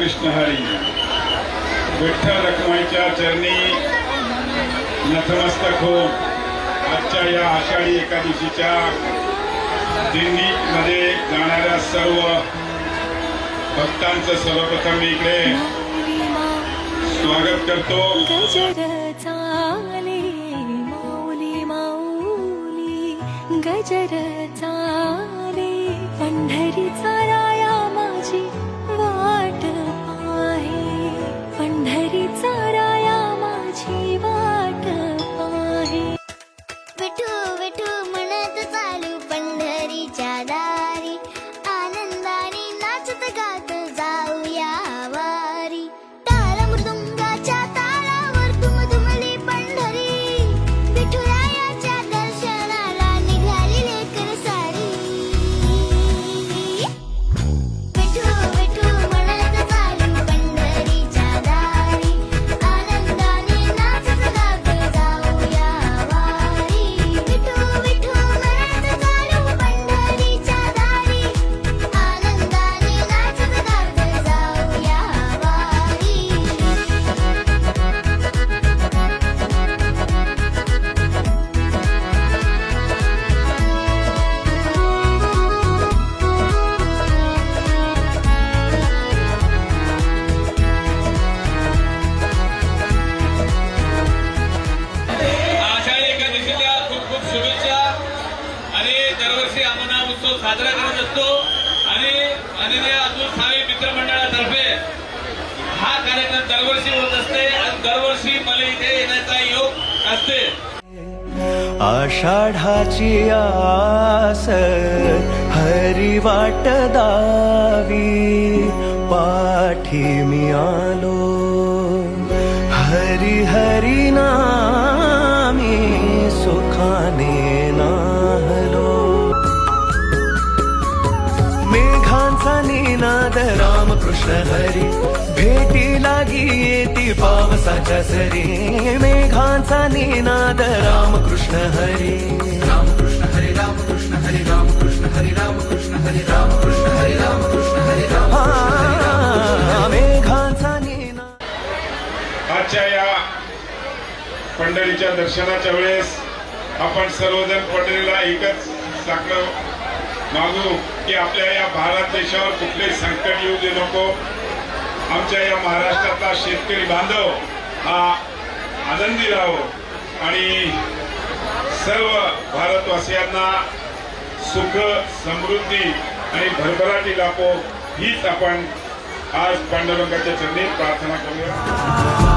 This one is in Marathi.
कृष्ण हरी. विठ्ठल रखुमाईच्या चरणी नतमस्तक होऊन आजच्या या आषाढी एकादशीच्या दिंडीमध्ये जाणाऱ्या सर्व भक्तांचं सर्वप्रथम मी इकडे स्वागत करतो. गजर चाले माऊली माऊली, गजर चाले पंढरीचा राया माझी वाट पाहे, पंढरीचा राया माझी वाट पाहे. विठू विठू म्हणत चालू पंढरीच्या दारी, आनंदाने नाचत गात जाऊया वारी. टाळ मृदुंगाच्या तालावर दुमदुमली पंढरी, विठुरायाच्या दर्शनाला निघाली लेकर सारी. विठू विठू म्हणत चालू पंढरीच्या दारी, आनंदाने नाचत गात जाऊया वारी. विठू विठू म्हणत चालू पंढरीच्या दारी, आनंदाने नाचत गात जाऊया वारी. आषाढी एकादशीच्या खूप खूप शुभेच्छा. आणि दरवर्षी आपण हा उत्सव साजरा करत असतो आणि माननीय अतुल सावे मित्रमंडळातर्फे हा कार्यक्रम दरवर्षी होत असते आणि दरवर्षी मला इथे येण्याचा योग असते. आषाढाची आस हरी वाट दावी, पाठी मी आलो हरी हरी नामी, सुखाने नाहलो. मेघांचा निनाद रामकृष्ण हरी, भेटी लागी येती पावसाच्या सरी. मेघांचा निनाद रामकृष्ण हरी, रामकृष्ण हरी रामकृष्ण हरी रामकृष्ण हरी रामकृष्ण हरी रामकृष्ण हरी रामकृष्ण हरी राम. मेघांचा निनाद. आजच्या या पंढरीच्या दर्शनाच्या वेळेस आपण सर्वजण पंढरीला एकच साकडं मागू की आपल्या या भारत देशावर कुठलेही संकट येऊ दे नको. आमच्या या महाराष्ट्रातला शेतकरी बांधव हा आनंदी राहो आणि सर्व भारतवासियांना सुख समृद्धी आणि भरभराटी लाभो हीच आपण आज पांडुरंगाच्या चरणी प्रार्थना करूया.